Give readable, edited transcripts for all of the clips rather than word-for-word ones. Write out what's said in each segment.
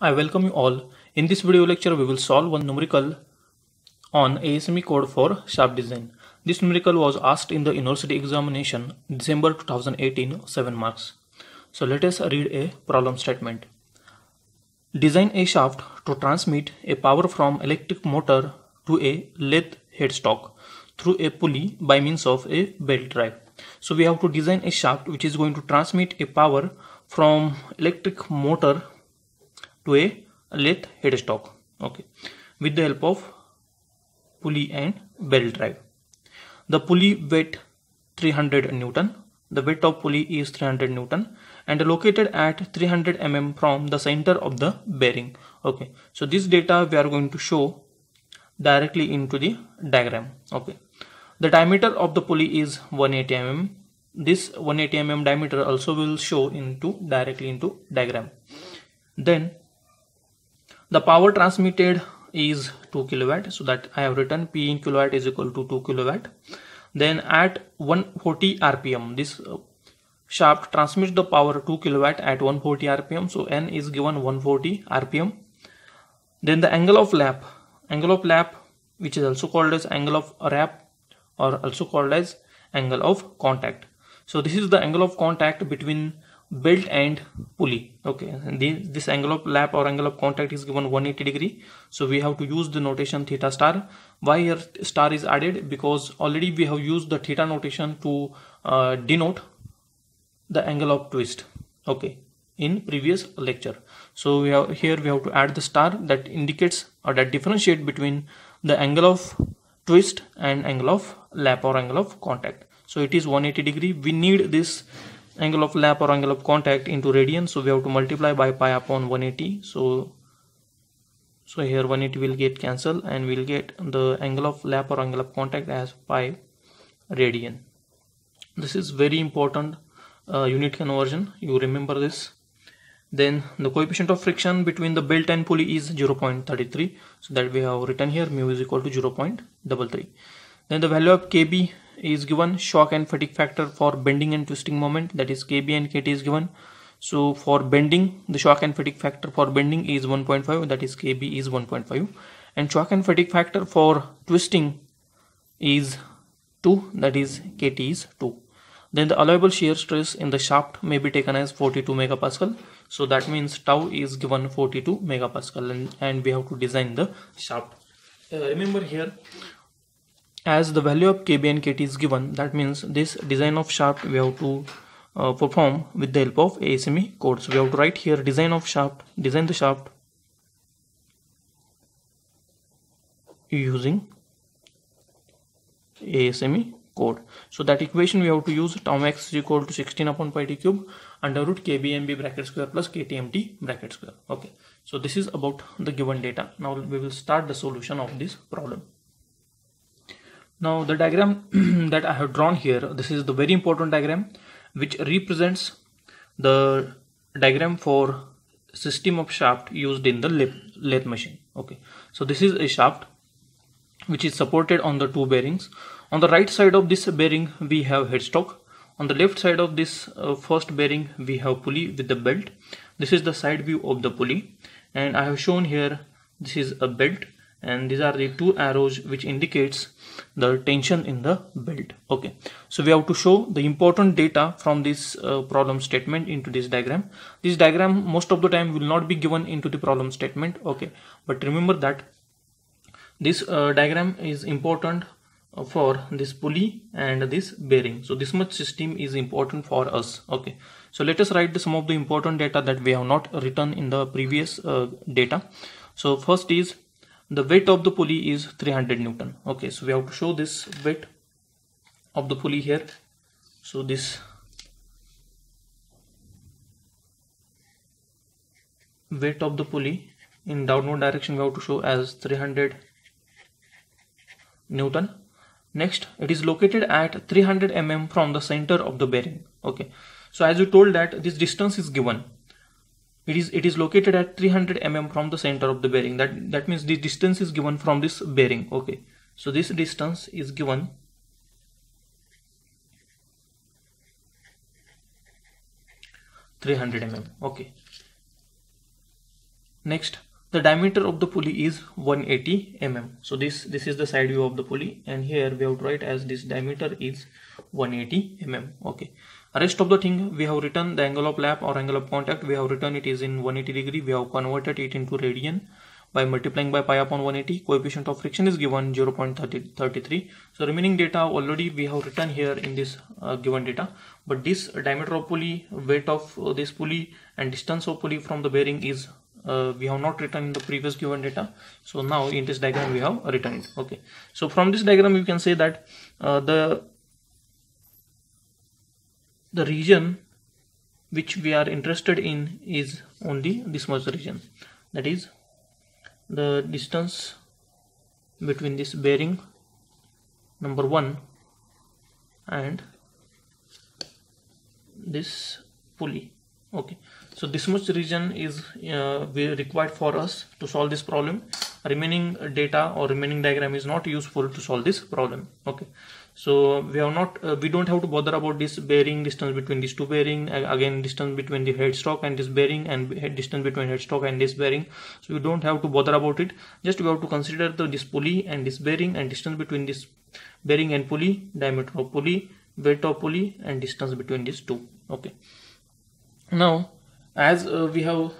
I welcome you all. In this video lecture, we will solve one numerical on ASME code for shaft design. This numerical was asked in the university examination December 2018, 7 marks. So let us read a problem statement. Design a shaft to transmit a power from electric motor to a lathe headstock through a pulley by means of a belt drive. So we have to design a shaft which is going to transmit a power from electric motor to a lathe headstock, okay, with the help of pulley and belt drive. The pulley weight 300 Newton. The weight of pulley is 300 Newton and located at 300 mm from the center of the bearing. Okay, so this data we are going to show directly into the diagram. Okay, the diameter of the pulley is 180 mm. This 180 mm diameter also will show directly into diagram. Then the power transmitted is 2 kilowatt, so that I have written P in kilowatt is equal to 2 kilowatt. Then at 140 rpm, this shaft transmits the power 2 kilowatt at 140 rpm, so N is given 140 rpm. Then the angle of lap, which is also called as angle of wrap or also called as angle of contact. So this is the angle of contact between belt and pulley. Okay, and this angle of lap or angle of contact is given 180 degree. So we have to use the notation theta star. Why here star is added? Because already we have used the theta notation to denote the angle of twist, okay, in previous lecture. So we have to add the star that indicates or that differentiate between the angle of twist and angle of lap or angle of contact. So it is 180 degree. We need this angle of lap or angle of contact into radian, so we have to multiply by pi upon 180. So here 180 will get cancelled and we'll get the angle of lap or angle of contact as pi radian. This is very important unit conversion, you remember this. Then the coefficient of friction between the belt and pulley is 0.33, so that we have written here mu is equal to 0.33. Then the value of kb is given, shock and fatigue factor for bending and twisting moment, that is kb and kt is given. So for bending, the shock and fatigue factor for bending is 1.5, that is kb is 1.5, and shock and fatigue factor for twisting is 2, that is kt is 2. Then the allowable shear stress in the shaft may be taken as 42 megapascal, so that means tau is given 42 megapascal, and we have to design the shaft. Remember here, as the value of kb and kt is given, that means this design of shaft we have to perform with the help of ASME code. So we have to write here design the shaft using ASME code. So that equation we have to use, tau max is equal to 16 upon pi t cube under root kbmb bracket square plus ktmt bracket square. Okay, so this is about the given data. Now we will start the solution of this problem. Now the diagram that I have drawn here, this is the very important diagram which represents the diagram for system of shaft used in the lathe machine. Okay, so this is a shaft which is supported on the two bearings. On the right side of this bearing we have headstock. On the left side of this first bearing we have pulley with the belt. This is the side view of the pulley, and I have shown here this is a belt, and these are the two arrows which indicates the tension in the belt. Okay, so we have to show the important data from this problem statement into this diagram. This diagram most of the time will not be given into the problem statement, okay, but remember that this diagram is important for this pulley and this bearing. So this much system is important for us. Okay, so let us write some of the important data that we have not written in the previous data. So first is the weight of the pulley is 300 Newton. Okay, so we have to show this weight of the pulley here. So this weight of the pulley in downward direction we have to show as 300 Newton. Next, it is located at 300 mm from the center of the bearing. Okay, so as you told that this distance is given, it is located at 300 mm from the center of the bearing. That means the distance is given from this bearing. Okay, so this distance is given 300 mm. Okay, Next, the diameter of the pulley is 180 mm. So this is the side view of the pulley, and here we have to write as this diameter is 180 mm. Okay. Rest of the thing we have written the angle of lap or angle of contact. We have written it is in 180 degree. We have converted it into radian by multiplying by pi upon 180. Coefficient of friction is given 0.33. So remaining data already we have written here in this given data. But this diameter of pulley, weight of this pulley, and distance of pulley from the bearing is we have not written in the previous given data. So now in this diagram we have written it. Okay. So from this diagram you can say that the region which we are interested in is only this much region, that is the distance between this bearing number 1 and this pulley. Okay, so this much region is required for us to solve this problem. Remaining data or remaining diagram is not useful to solve this problem. Okay, so we have not we don't have to bother about this bearing, distance between these two bearing, again distance between the headstock and this bearing, and distance between headstock and this bearing. So we don't have to bother about it. Just we have to consider this pulley and this bearing, and distance between this bearing and pulley, diameter of pulley, weight of pulley, and distance between these two. Okay. Now, as we have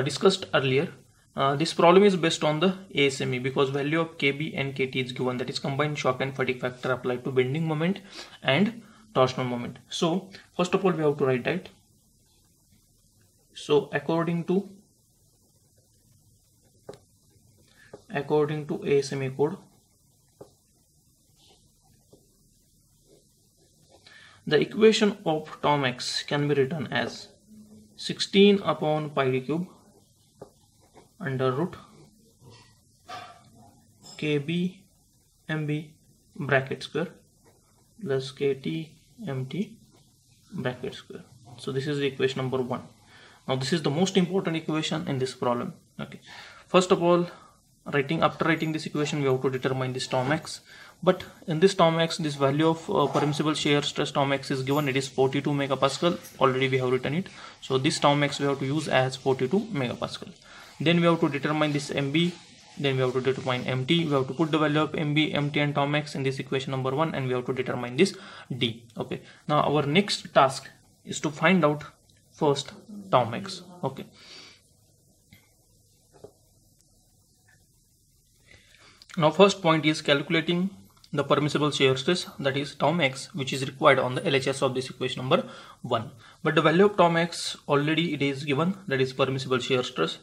discussed earlier, this problem is based on the ASME because value of KB and KT is given, that is combined shock and fatigue factor applied to bending moment and torsional moment. So first of all we have to write that. So according to ASME code, the equation of Tom X can be written as 16 upon pi d cube under root KB MB bracket square plus KT MT bracket square. So this is the equation number 1. Now this is the most important equation in this problem. Okay, first of all, after writing this equation we have to determine this Tom X. But in this Tom X, this value of permissible shear stress Tom X is given, it is 42 megapascal. Already we have written it. So this Tom X we have to use as 42 megapascal. Then we have to determine this MB, then we have to determine MT. We have to put the value of MB, MT and Tom X in this equation number 1, and we have to determine this D. Okay, now our next task is to find out first Tom X. Okay, now first point is calculating the permissible shear stress, that is Tom X, which is required on the LHS of this equation number 1. But the value of Tom X already it is given, that is permissible shear stress.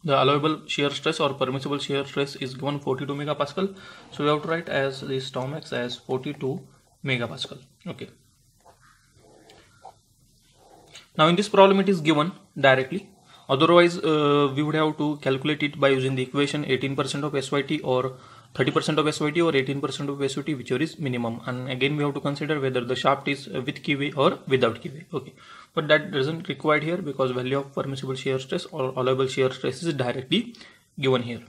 The allowable shear stress or permissible shear stress is given 42 megapascal. So we have to write as this Tom X as 42 megapascal. Okay. Now in this problem it is given directly. Otherwise we would have to calculate it by using the equation 18% of SYT or 30% of SYT or 18% of SYT, whichever is minimum. And again we have to consider whether the shaft is with keyway or without keyway. Okay, but that doesn't required here because value of permissible shear stress or allowable shear stress is directly given here.